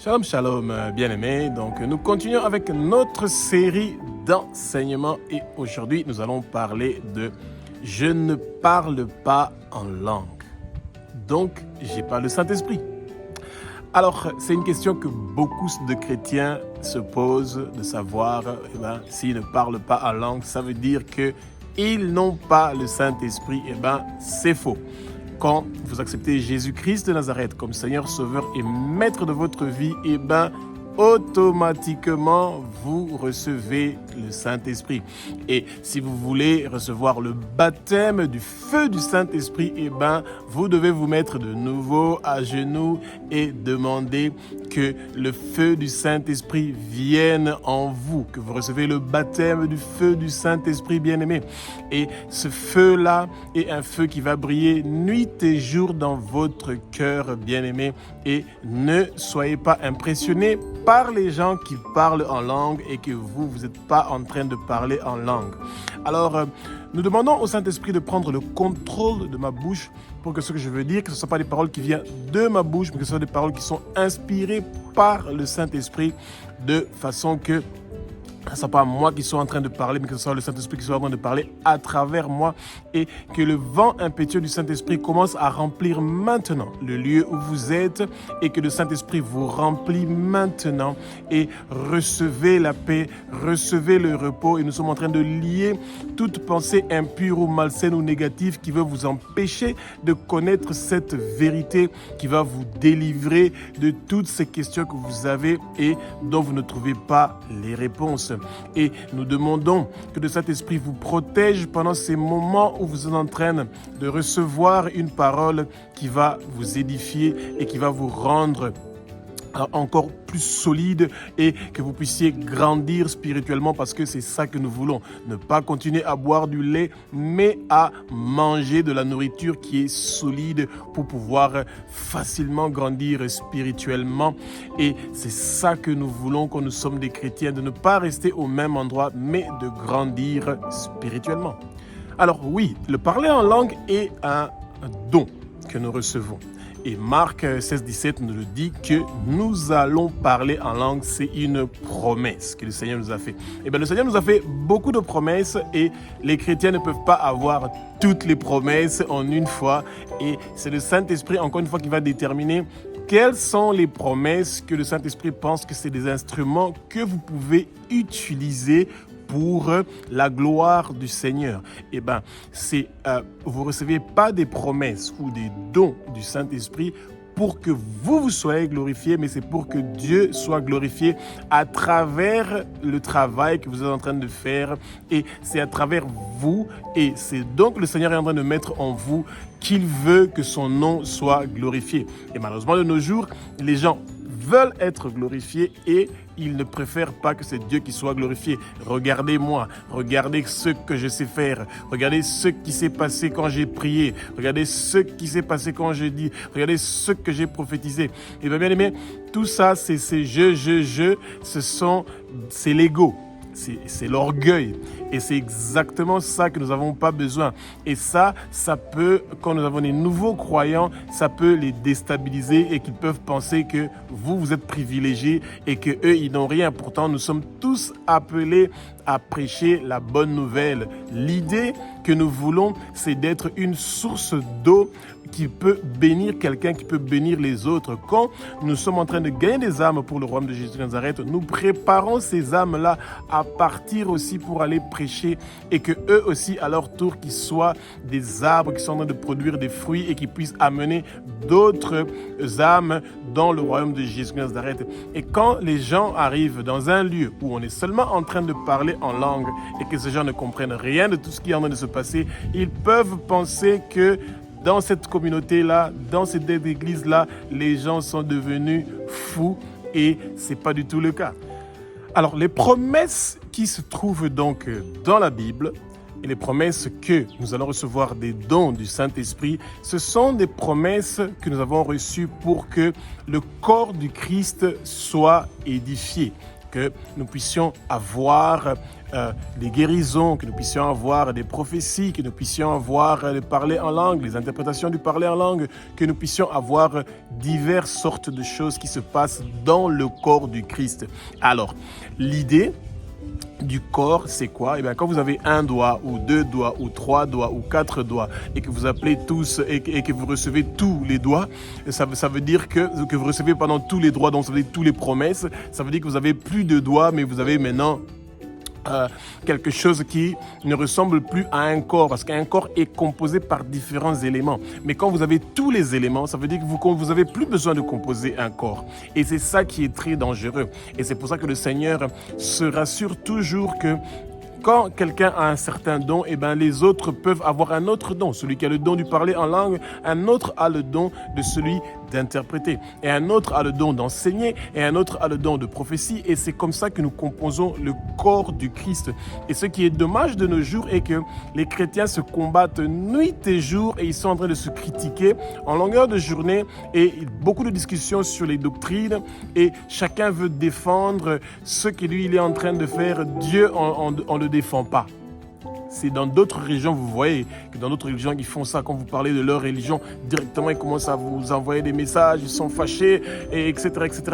Shalom, shalom, bien-aimés. Donc, nous continuons avec notre série d'enseignements et aujourd'hui, nous allons parler de « Je ne parle pas en langue ». Donc, j'ai pas le Saint-Esprit. Alors, c'est une question que beaucoup de chrétiens se posent, de savoir s'ils ne parlent pas en langue, ça veut dire qu'ils n'ont pas le Saint-Esprit. C'est faux. Quand vous acceptez Jésus-Christ de Nazareth comme Seigneur, Sauveur et Maître de votre vie, automatiquement, vous recevez le Saint-Esprit. Et si vous voulez recevoir le baptême du feu du Saint-Esprit, vous devez vous mettre de nouveau à genoux et demander que le feu du Saint-Esprit vienne en vous, que vous recevez le baptême du feu du Saint-Esprit bien-aimé. Et ce feu-là est un feu qui va briller nuit et jour dans votre cœur bien-aimé. Et ne soyez pas impressionnés par les gens qui parlent en langue et que vous n'êtes pas en train de parler en langue. Alors, nous demandons au Saint-Esprit de prendre le contrôle de ma bouche pour que ce que je veux dire, que ce ne soit pas des paroles qui viennent de ma bouche, mais que ce soit des paroles qui sont inspirées par le Saint-Esprit de façon que ce ne soit pas moi qui sois en train de parler, mais que ce soit le Saint-Esprit qui soit en train de parler à travers moi et que le vent impétueux du Saint-Esprit commence à remplir maintenant le lieu où vous êtes et que le Saint-Esprit vous remplit maintenant et recevez la paix, recevez le repos et nous sommes en train de lier toute pensée impure ou malsaine ou négative qui veut vous empêcher de connaître cette vérité qui va vous délivrer de toutes ces questions que vous avez et dont vous ne trouvez pas les réponses. Et nous demandons que le Saint-Esprit vous protège pendant ces moments où vous êtes en train de recevoir une parole qui va vous édifier et qui va vous rendre encore plus solide et que vous puissiez grandir spirituellement parce que c'est ça que nous voulons. Ne pas continuer à boire du lait, mais à manger de la nourriture qui est solide pour pouvoir facilement grandir spirituellement. Et c'est ça que nous voulons quand nous sommes des chrétiens, de ne pas rester au même endroit, mais de grandir spirituellement. Alors oui, le parler en langue est un don que nous recevons. Et Marc 16-17 nous le dit que nous allons parler en langue, c'est une promesse que le Seigneur nous a fait. Le Seigneur nous a fait beaucoup de promesses et les chrétiens ne peuvent pas avoir toutes les promesses en une fois. Et c'est le Saint-Esprit, encore une fois, qui va déterminer quelles sont les promesses que le Saint-Esprit pense que c'est des instruments que vous pouvez utiliser pour la gloire du Seigneur. Vous ne recevez pas des promesses ou des dons du Saint-Esprit pour que vous soyez glorifiés, mais c'est pour que Dieu soit glorifié à travers le travail que vous êtes en train de faire. Et c'est à travers vous, et c'est donc le Seigneur est en train de mettre en vous qu'il veut que son nom soit glorifié. Et malheureusement, de nos jours, les gens veulent être glorifiés et ils ne préfèrent pas que c'est Dieu qui soit glorifié. Regardez-moi, regardez ce que je sais faire, regardez ce qui s'est passé quand j'ai prié, regardez ce qui s'est passé quand j'ai dit, regardez ce que j'ai prophétisé. Et bien aimé, tout ça, c'est c'est l'ego. C'est l'orgueil et c'est exactement ça que nous n'avons pas besoin. Et ça peut, quand nous avons des nouveaux croyants, ça peut les déstabiliser et qu'ils peuvent penser que vous êtes privilégiés et qu'eux, ils n'ont rien. Pourtant, nous sommes tous appelés à prêcher la bonne nouvelle. L'idée que nous voulons, c'est d'être une source d'eau qui peut bénir quelqu'un, qui peut bénir les autres. Quand nous sommes en train de gagner des âmes pour le royaume de Jésus de Nazareth, nous préparons ces âmes-là à partir aussi pour aller prêcher et que eux aussi, à leur tour, qu'ils soient des arbres qui sont en train de produire des fruits et qui puissent amener d'autres âmes dans le royaume de Jésus de Nazareth. Et quand les gens arrivent dans un lieu où on est seulement en train de parler en langue et que ces gens ne comprennent rien de tout ce qui est en train de se passer, ils peuvent penser que dans cette communauté-là, dans cette église-là, les gens sont devenus fous et ce n'est pas du tout le cas. Alors, les promesses qui se trouvent donc dans la Bible et les promesses que nous allons recevoir des dons du Saint-Esprit, ce sont des promesses que nous avons reçues pour que le corps du Christ soit édifié. que nous puissions avoir des guérisons, que nous puissions avoir des prophéties, que nous puissions avoir le parler en langue, les interprétations du parler en langue, que nous puissions avoir diverses sortes de choses qui se passent dans le corps du Christ. Alors, l'idée du corps, c'est quoi? Eh bien, quand vous avez un doigt ou deux doigts ou trois doigts ou quatre doigts et que vous appelez tous et que vous recevez tous les doigts, ça veut dire que vous recevez pendant tous les droits, donc ça veut dire tous les promesses, ça veut dire que vous avez plus de doigts, mais vous avez maintenant quelque chose qui ne ressemble plus à un corps, parce qu'un corps est composé par différents éléments. Mais quand vous avez tous les éléments, ça veut dire que vous avez plus besoin de composer un corps. Et c'est ça qui est très dangereux. Et c'est pour ça que le Seigneur se rassure toujours que quand quelqu'un a un certain don, eh ben les autres peuvent avoir un autre don. Celui qui a le don du parler en langue, un autre a le don de celui d'interpréter. Et un autre a le don d'enseigner, et un autre a le don de prophétie. Et c'est comme ça que nous composons le corps du Christ. Et ce qui est dommage de nos jours est que les chrétiens se combattent nuit et jour et ils sont en train de se critiquer en longueur de journée et beaucoup de discussions sur les doctrines et chacun veut défendre ce que lui il est en train de faire. Dieu on le défend pas. C'est dans d'autres religions, vous voyez que dans d'autres religions, ils font ça. Quand vous parlez de leur religion, directement, ils commencent à vous envoyer des messages, ils sont fâchés, et etc.,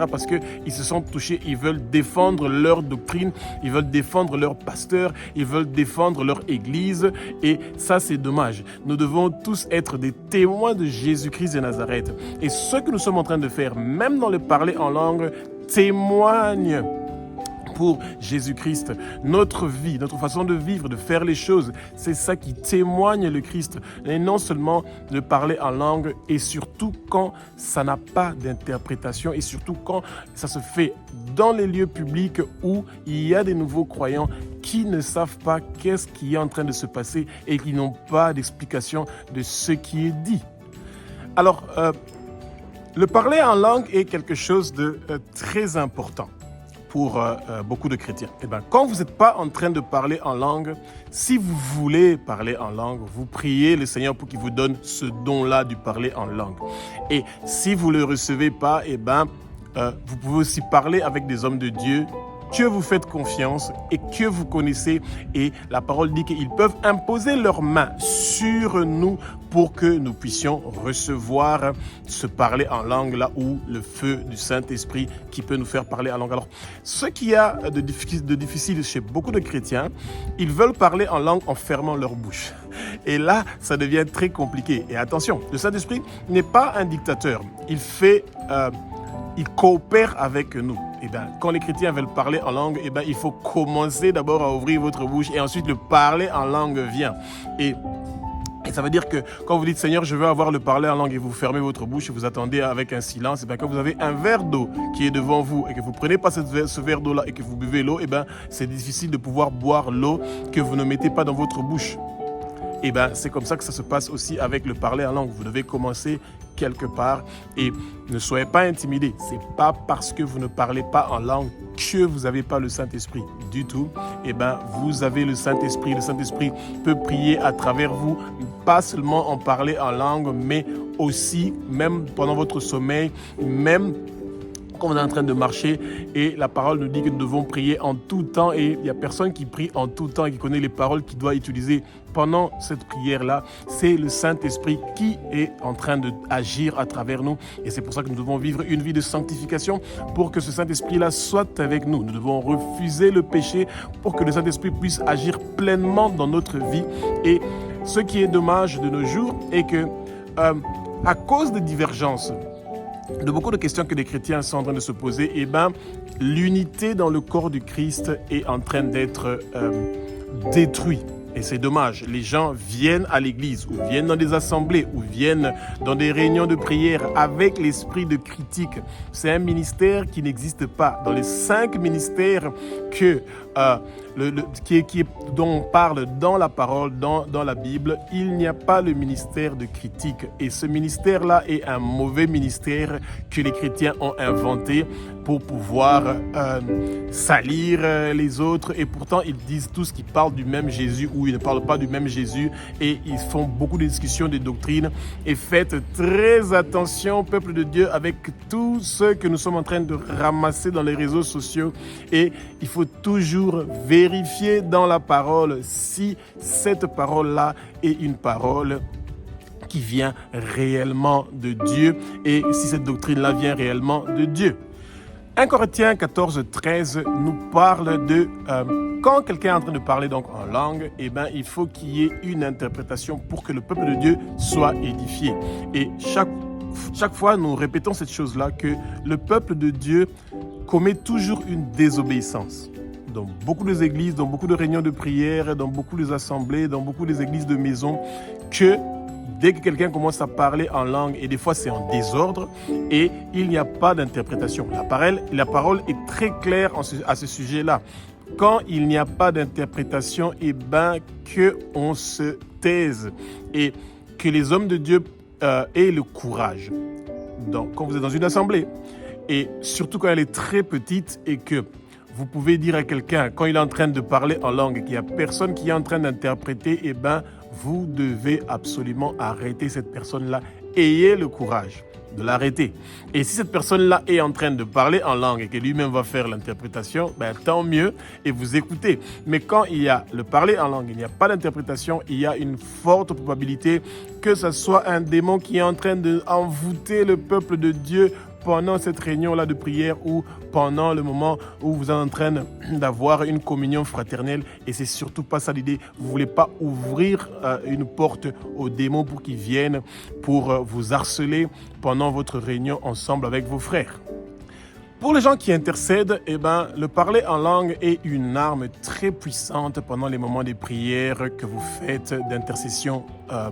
parce qu'ils se sentent touchés. Ils veulent défendre leur doctrine, ils veulent défendre leur pasteur, ils veulent défendre leur église. Et ça, c'est dommage. Nous devons tous être des témoins de Jésus-Christ de Nazareth. Et ce que nous sommes en train de faire, même dans le parler en langue, témoigne pour Jésus-Christ. Notre vie, notre façon de vivre, de faire les choses, c'est ça qui témoigne le Christ. Et non seulement de parler en langue, et surtout quand ça n'a pas d'interprétation, et surtout quand ça se fait dans les lieux publics où il y a des nouveaux croyants qui ne savent pas qu'est-ce qui est en train de se passer et qui n'ont pas d'explication de ce qui est dit. Alors, le parler en langue est quelque chose de très important pour beaucoup de chrétiens. Eh bien, quand vous n'êtes pas en train de parler en langue, si vous voulez parler en langue, vous priez le Seigneur pour qu'il vous donne ce don-là du parler en langue. Et si vous ne le recevez pas, eh bien, vous pouvez aussi parler avec des hommes de Dieu que vous faites confiance et que vous connaissez. Et la parole dit qu'ils peuvent imposer leurs mains sur nous pour que nous puissions recevoir ce parler en langue là où le feu du Saint-Esprit qui peut nous faire parler en langue. Alors, ce qu'il y a de difficile chez beaucoup de chrétiens, ils veulent parler en langue en fermant leur bouche. Et là, ça devient très compliqué. Et attention, le Saint-Esprit n'est pas un dictateur. Il coopère avec nous. Eh bien, quand les chrétiens veulent parler en langue, eh bien, il faut commencer d'abord à ouvrir votre bouche et ensuite le parler en langue vient. Et ça veut dire que quand vous dites Seigneur, je veux avoir le parler en langue et vous fermez votre bouche et vous attendez avec un silence, et bien quand vous avez un verre d'eau qui est devant vous et que vous ne prenez pas ce verre d'eau là et que vous buvez l'eau, et bien c'est difficile de pouvoir boire l'eau que vous ne mettez pas dans votre bouche. Et bien c'est comme ça que ça se passe aussi avec le parler en langue. Vous devez commencer quelque part et ne soyez pas intimidés. C'est pas parce que vous ne parlez pas en langue que vous n'avez pas le Saint-Esprit du tout. Et ben vous avez le Saint-Esprit. Le Saint-Esprit peut prier à travers vous, pas seulement en parler en langue, mais aussi même pendant votre sommeil, même quand on est en train de marcher, et la parole nous dit que nous devons prier en tout temps, et il n'y a personne qui prie en tout temps et qui connaît les paroles qu'il doit utiliser pendant cette prière-là. C'est le Saint-Esprit qui est en train d'agir à travers nous, et c'est pour ça que nous devons vivre une vie de sanctification pour que ce Saint-Esprit-là soit avec nous. Nous devons refuser le péché pour que le Saint-Esprit puisse agir pleinement dans notre vie. Et ce qui est dommage de nos jours est que, à cause de divergences, de beaucoup de questions que les chrétiens sont en train de se poser, eh ben, l'unité dans le corps du Christ est en train d'être détruite. Et c'est dommage. Les gens viennent à l'église, ou viennent dans des assemblées, ou viennent dans des réunions de prière avec l'esprit de critique. C'est un ministère qui n'existe pas. Dans les 5 ministères que dont on parle dans la parole, dans la Bible, il n'y a pas le ministère de critique. Et ce ministère-là est un mauvais ministère que les chrétiens ont inventé pour pouvoir salir les autres. Et pourtant, ils disent tous qu'ils parlent du même Jésus ou ils ne parlent pas du même Jésus. Et ils font beaucoup de discussions, de doctrines. Et faites très attention, peuple de Dieu, avec tout ce que nous sommes en train de ramasser dans les réseaux sociaux. Et il faut toujours vérifier dans la parole si cette parole-là est une parole qui vient réellement de Dieu et si cette doctrine-là vient réellement de Dieu. 1 Corinthiens 14, 13 nous parle de quand quelqu'un est en train de parler donc en langue, il faut qu'il y ait une interprétation pour que le peuple de Dieu soit édifié. Et chaque fois, nous répétons cette chose-là, que le peuple de Dieu commet toujours une désobéissance. Dans beaucoup des églises, dans beaucoup de réunions de prière, dans beaucoup des assemblées, dans beaucoup des églises de maison, que dès que quelqu'un commence à parler en langue, et des fois c'est en désordre, et il n'y a pas d'interprétation. La parole est très claire à ce sujet-là. Quand il n'y a pas d'interprétation, qu'on se taise et que les hommes de Dieu aient le courage. Donc, quand vous êtes dans une assemblée, et surtout quand elle est très petite et que vous pouvez dire à quelqu'un, quand il est en train de parler en langue et qu'il n'y a personne qui est en train d'interpréter, vous devez absolument arrêter cette personne-là. Ayez le courage de l'arrêter. Et si cette personne-là est en train de parler en langue et que lui-même va faire l'interprétation, tant mieux, et vous écoutez. Mais quand il y a le parler en langue, il n'y a pas d'interprétation, il y a une forte probabilité que ce soit un démon qui est en train d'envoûter le peuple de Dieu pendant cette réunion-là de prière ou pendant le moment où vous êtes en train d'avoir une communion fraternelle. Et c'est surtout pas ça l'idée. Vous voulez pas ouvrir une porte aux démons pour qu'ils viennent pour vous harceler pendant votre réunion ensemble avec vos frères. Pour les gens qui intercèdent, le parler en langue est une arme très puissante pendant les moments de prière que vous faites d'intercession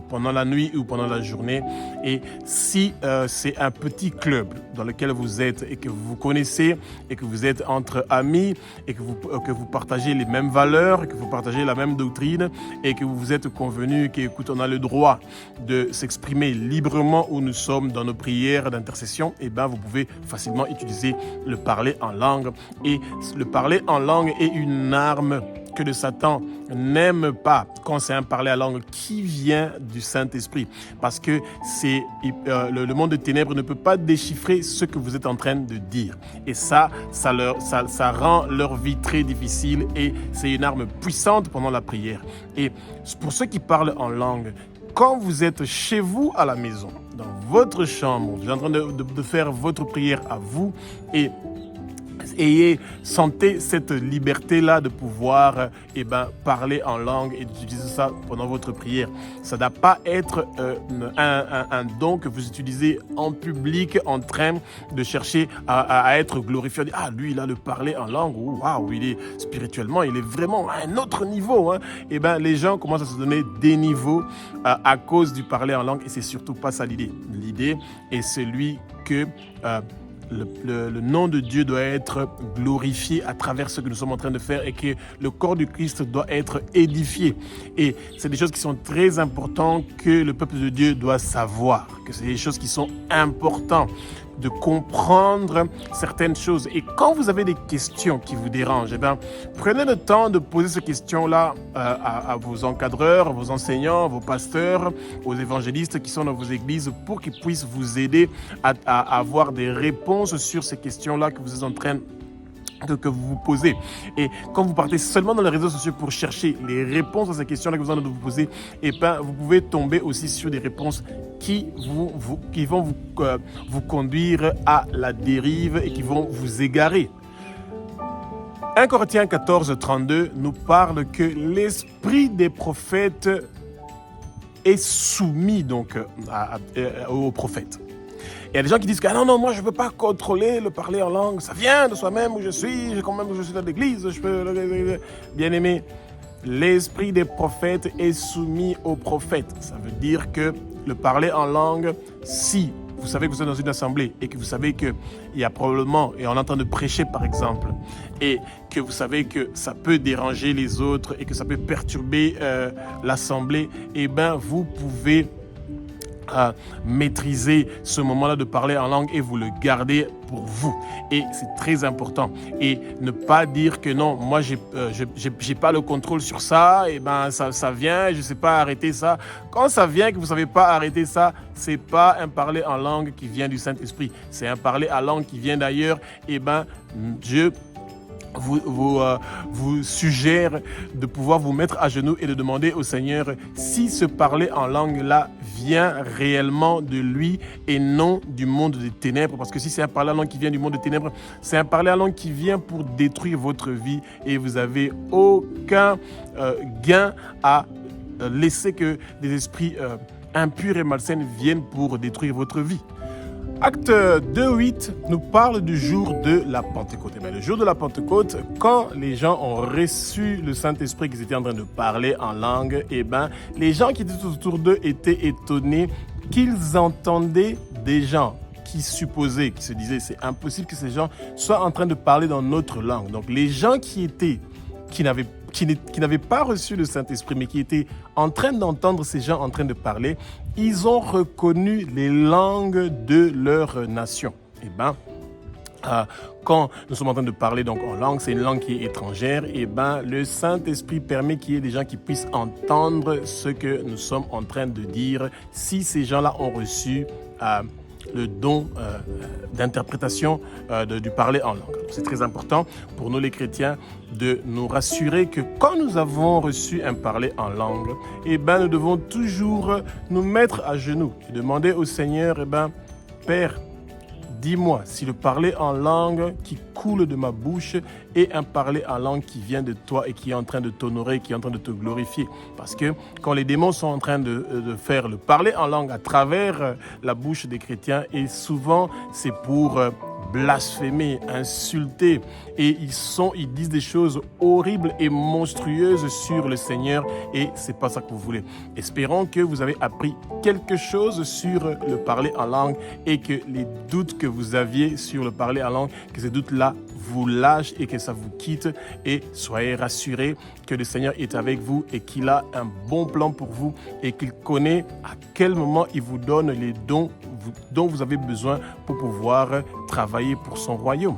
pendant la nuit ou pendant la journée. Et si c'est un petit club dans lequel vous êtes et que vous vous connaissez et que vous êtes entre amis et que vous partagez les mêmes valeurs, que vous partagez la même doctrine et que vous vous êtes convenus qu'écoute, on a le droit de s'exprimer librement où nous sommes dans nos prières d'intercession, vous pouvez facilement utiliser le parler en langue. Et le parler en langue est une arme que le Satan n'aime pas quand c'est un parler en langue qui vient du Saint-Esprit. Parce que le monde de ténèbres ne peut pas déchiffrer ce que vous êtes en train de dire. Et ça rend leur vie très difficile et c'est une arme puissante pendant la prière. Et pour ceux qui parlent en langue, quand vous êtes chez vous à la maison, dans votre chambre, vous êtes en train de faire votre prière à vous et sentez cette liberté-là de pouvoir parler en langue et d'utiliser ça pendant votre prière. Ça ne doit pas être un don que vous utilisez en public en train de chercher à être glorifié. Lui, il a le parler en langue. Waouh, il est spirituellement, il est vraiment à un autre niveau. Les gens commencent à se donner des niveaux à cause du parler en langue et c'est surtout pas ça l'idée. L'idée est celui que le nom de Dieu doit être glorifié à travers ce que nous sommes en train de faire et que le corps du Christ doit être édifié. Et c'est des choses qui sont très importantes que le peuple de Dieu doit savoir, que c'est des choses qui sont importantes de comprendre certaines choses. Et quand vous avez des questions qui vous dérangent, prenez le temps de poser ces questions-là à vos encadreurs, vos enseignants, vos pasteurs, aux évangélistes qui sont dans vos églises pour qu'ils puissent vous aider à avoir des réponses sur ces questions-là que vous êtes en train que vous vous posez. Et quand vous partez seulement dans les réseaux sociaux pour chercher les réponses à ces questions-là que vous êtes en train de vous poser, vous pouvez tomber aussi sur des réponses qui vont vous conduire à la dérive et qui vont vous égarer. 1 Corinthiens 14, 32 nous parle que l'esprit des prophètes est soumis donc aux prophètes. Il y a des gens qui disent que non, moi je ne peux pas contrôler le parler en langue, ça vient de soi-même où je suis, quand même je suis dans l'église, je peux... Bien aimé, l'esprit des prophètes est soumis aux prophètes. Ça veut dire que le parler en langue, si vous savez que vous êtes dans une assemblée et que vous savez qu'il y a probablement, et on est en train de prêcher par exemple, et que vous savez que ça peut déranger les autres et que ça peut perturber l'assemblée, eh bien vous pouvez maîtriser ce moment-là de parler en langue et vous le gardez pour vous. Et c'est très important. Et ne pas dire que non, moi j'ai pas le contrôle sur ça, et ben ça vient, je sais pas arrêter ça. Quand ça vient que vous savez pas arrêter ça, c'est pas un parler en langue qui vient du Saint-Esprit, c'est un parler en langue qui vient d'ailleurs. Et ben Dieu vous suggère de pouvoir vous mettre à genoux et de demander au Seigneur si ce parler en langue-là vient réellement de lui et non du monde des ténèbres. Parce que si c'est un parler en langue qui vient du monde des ténèbres, c'est un parler en langue qui vient pour détruire votre vie et vous n'avez aucun gain à laisser que des esprits impurs et malsains viennent pour détruire votre vie. Acte 2.8 nous parle du jour de la Pentecôte. Mais le jour de la Pentecôte, quand les gens ont reçu le Saint-Esprit, qu'ils étaient en train de parler en langue, les gens qui étaient autour d'eux étaient étonnés qu'ils entendaient des gens qui supposaient, qui se disaient, c'est impossible que ces gens soient en train de parler dans notre langue. Donc les gens qui n'avaient pas reçu le Saint-Esprit, mais qui étaient en train d'entendre ces gens en train de parler, ils ont reconnu les langues de leur nation. Quand nous sommes en train de parler donc en langue, c'est une langue qui est étrangère, le Saint-Esprit permet qu'il y ait des gens qui puissent entendre ce que nous sommes en train de dire si ces gens-là ont reçu le don d'interprétation du parler en langue. C'est très important pour nous les chrétiens de nous rassurer que quand nous avons reçu un parler en langue, nous devons toujours nous mettre à genoux et demander au Seigneur, Père, dis-moi si le parler en langue qui coule de ma bouche est un parler en langue qui vient de toi et qui est en train de t'honorer, qui est en train de te glorifier. Parce que quand les démons sont en train de faire le parler en langue à travers la bouche des chrétiens, et souvent c'est pour blasphémer, insulter, et ils disent des choses horribles et monstrueuses sur le Seigneur, et c'est pas ça que vous voulez. Espérons que vous avez appris quelque chose sur le parler en langue et que les doutes que vous aviez sur le parler en langue, que ces doutes-là vous lâchent et que ça vous quitte, et soyez rassurés que le Seigneur est avec vous et qu'il a un bon plan pour vous et qu'il connaît à quel moment il vous donne les dons dont vous avez besoin pour pouvoir travailler pour son royaume.